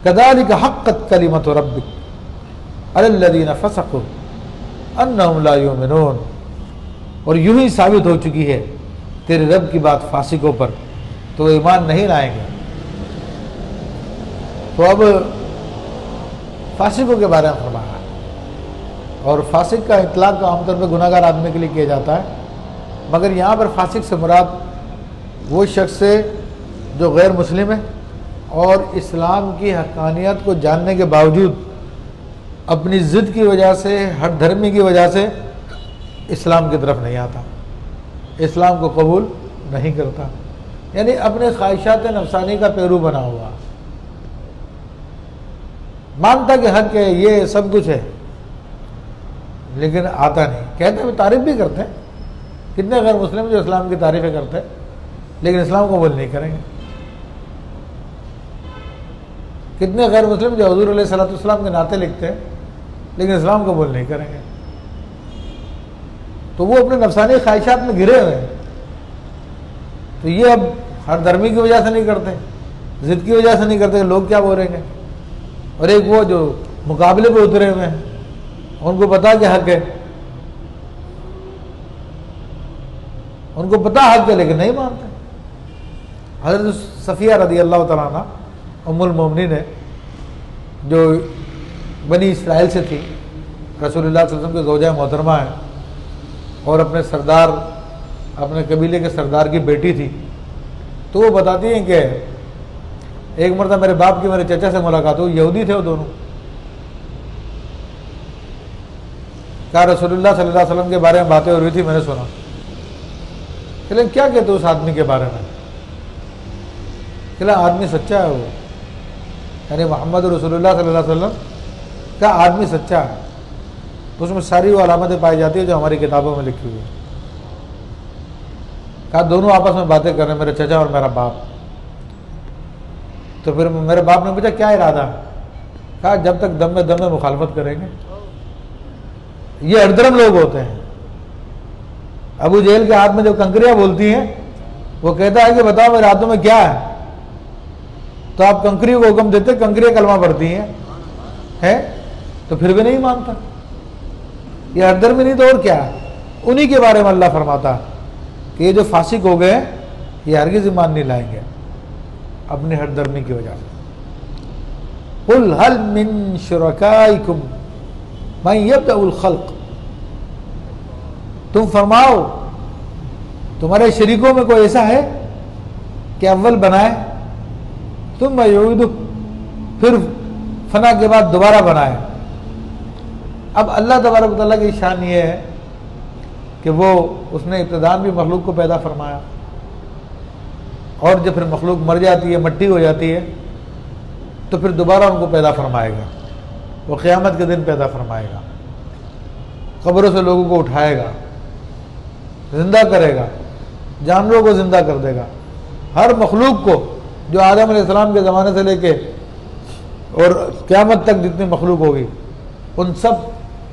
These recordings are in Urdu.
کذالک حقت کلمۃ ربک علی الذین فسقوا انہم لا یؤمنون، اور یوں ہی ثابت ہو چکی ہے تیرے رب کی بات فاسقوں پر تو وہ ایمان نہیں لائیں گے۔ تو اب فاسقوں کے بارے میں فرمایا، اور فاسق کا اطلاق عام طور پہ گناہ گار آدمی کے لیے کیا جاتا ہے، مگر یہاں پر فاسق سے مراد وہ شخص ہے جو غیر مسلم ہے اور اسلام کی حقانیت کو جاننے کے باوجود اپنی ضد کی وجہ سے، ہٹ دھرمی کی وجہ سے اسلام کی طرف نہیں آتا، اسلام کو قبول نہیں کرتا، یعنی اپنے خواہشات نفسانی کا پیرو بنا ہوا، مانتا کہ حق ہے، یہ سب کچھ ہے، لیکن آتا نہیں۔ کہتے ہیں تعریف بھی کرتے ہیں، کتنے غیر مسلم جو اسلام کی تعریفیں کرتے ہیں لیکن اسلام کو قبول نہیں کریں گے، کتنے غیر مسلم جو حضور علیہ الصلوۃ والسلام کے نعتیں لکھتے ہیں لیکن اسلام کو قبول نہیں کریں گے۔ تو وہ اپنے نفسانی خواہشات میں گھرے ہوئے ہیں، تو یہ اب ہر دھرمی کی وجہ سے نہیں کرتے، ضد کی وجہ سے نہیں کرتے، لوگ کیا بولیں گے، اور ایک وہ جو مقابلے پہ اترے ہوئے ہیں، ان کو پتا کہ حق ہے، ان کو پتا حق ہے لیکن نہیں مانتے۔ حضرت صفیہ رضی اللہ تعالیٰ عنہ ام المومنین ہے، جو بنی اسرائیل سے تھی، رسول اللہ صلی اللہ علیہ وسلم کے زوجہ محترمہ ہیں، اور اپنے سردار، اپنے قبیلے کے سردار کی بیٹی تھی، تو وہ بتاتی ہیں کہ ایک مرتبہ میرے باپ کی میرے چچا سے ملاقات ہوئی، یہودی تھے وہ دونوں، کہا رسول اللہ صلی اللہ علیہ وسلم کے بارے میں باتیں ہو رہی تھی، میں نے سنا، لیکن کیا کہتے اس آدمی کے بارے میں، کہ آدمی سچا ہے، وہ یعنی محمد رسول اللہ صلی اللہ علیہ وسلم کا آدمی سچا ہے، اس میں ساری وہ علامتیں پائی جاتی ہیں جو ہماری کتابوں میں لکھی ہوئی ہیں۔ کہا دونوں آپس میں باتیں کر رہے ہیں، میرے چچا اور میرا باپ، تو پھر میرے باپ نے پوچھا کیا ارادہ ہے، کہا جب تک دم میں مخالفت کریں گے۔ یہ اردرم لوگ ہوتے ہیں، ابو جہل کے ہاتھ میں جو کنکریاں بولتی ہیں، وہ کہتا ہے کہ بتاؤ میرے ہاتھوں میں کیا ہے، تو آپ کنکری کو حکم دیتے، کنکریاں کلمہ پڑھتی ہیں، تو پھر بھی نہیں مانتا، یہ اردرمی نہیں تو اور کیا ہے۔ انہی کے بارے میں اللہ فرماتا کہ یہ جو فاسق ہو گئے یہ ہرگز ایمان نہیں لائیں گے اپنی ہر درمی کی وجہ سے۔ قُلْ هَلْ مِن شُرَكَائِكُمْ مَن يَبْدَأُ الْخَلْقَ، تم فرماؤ تمہارے شریکوں میں کوئی ایسا ہے کہ اول بنائے ثم يعيده، پھر فنا کے بعد دوبارہ بنائے۔ اب اللہ تبارک و تعالیٰ کی شان یہ ہے کہ وہ اس نے ابتداءً بھی مخلوق کو پیدا فرمایا، اور جب پھر مخلوق مر جاتی ہے، مٹی ہو جاتی ہے، تو پھر دوبارہ ان کو پیدا فرمائے گا، وہ قیامت کے دن پیدا فرمائے گا، قبروں سے لوگوں کو اٹھائے گا، زندہ کرے گا، جانوروں کو زندہ کر دے گا، ہر مخلوق کو جو آدم علیہ السلام کے زمانے سے لے کے اور قیامت تک جتنی مخلوق ہوگی ان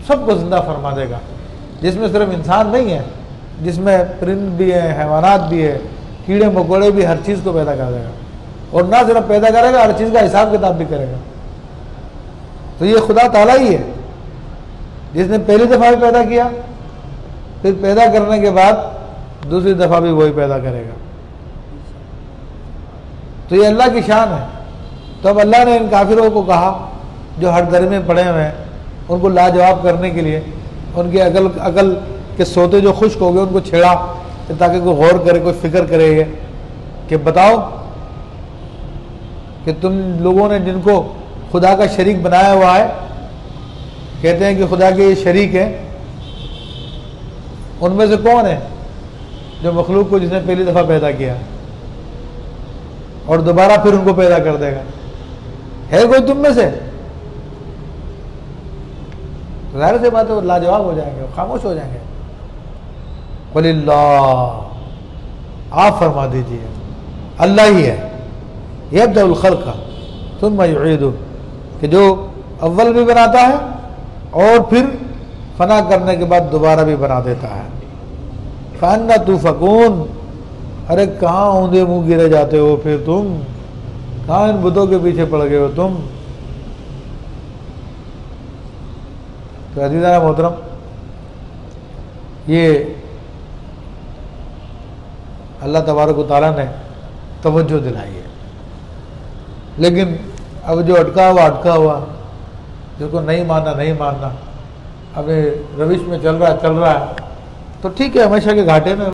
سب کو زندہ فرما دے گا، جس میں صرف انسان نہیں ہے، جس میں پرند بھی ہیں، حیوانات بھی ہے، کیڑے مکوڑے بھی، ہر چیز کو پیدا کر دے گا، اور نہ صرف پیدا کرے گا، ہر چیز کا حساب کتاب بھی کرے گا۔ تو یہ خدا تعالیٰ ہی ہے جس نے پہلی دفعہ بھی پیدا کیا، پھر پیدا کرنے کے بعد دوسری دفعہ بھی وہی پیدا کرے گا۔ تو یہ اللہ کی شان ہے۔ تو اب اللہ نے ان کافروں کو کہا جو ہر در میں پڑے ہوئے ہیں، ان کو لاجواب کرنے کے لیے، ان کی عقل کے سوتے جو خشک ہو گئے ان کو چھیڑا تاکہ کوئی غور کرے، کوئی فکر کرے، یہ کہ بتاؤ کہ تم لوگوں نے جن کو خدا کا شریک بنایا ہوا ہے، کہتے ہیں کہ خدا کے یہ شریک ہیں، ان میں سے کون ہے جو مخلوق کو جس نے پہلی دفعہ پیدا کیا اور دوبارہ پھر ان کو پیدا کر دے گا؟ ہے کوئی تم میں سے؟ ظاہر سی بات ہے وہ لاجواب ہو جائیں گے، خاموش ہو جائیں گے۔ قل اللہ، آپ فرما دیجیے اللہ ہی ہے، یبدأ الخلق ثم یعیدہ، کہ جو اول بھی بناتا ہے اور پھر فنا کرنے کے بعد دوبارہ بھی بنا دیتا ہے۔ فأنیٰ تؤفکون، ارے کہاں اوندے منہ گرے جاتے ہو پھر تم، کہاں ان بتوں کے پیچھے پڑ گئے ہو تم؟ تو عزیزانہ محترم، یہ اللہ تبارک و تعالیٰ نے توجہ دلائی ہے، لیکن اب جو اٹکا ہوا، جس کو نہیں ماننا، اب روش میں چل رہا ہے، تو ٹھیک ہے، ہمیشہ کے گھاٹے میں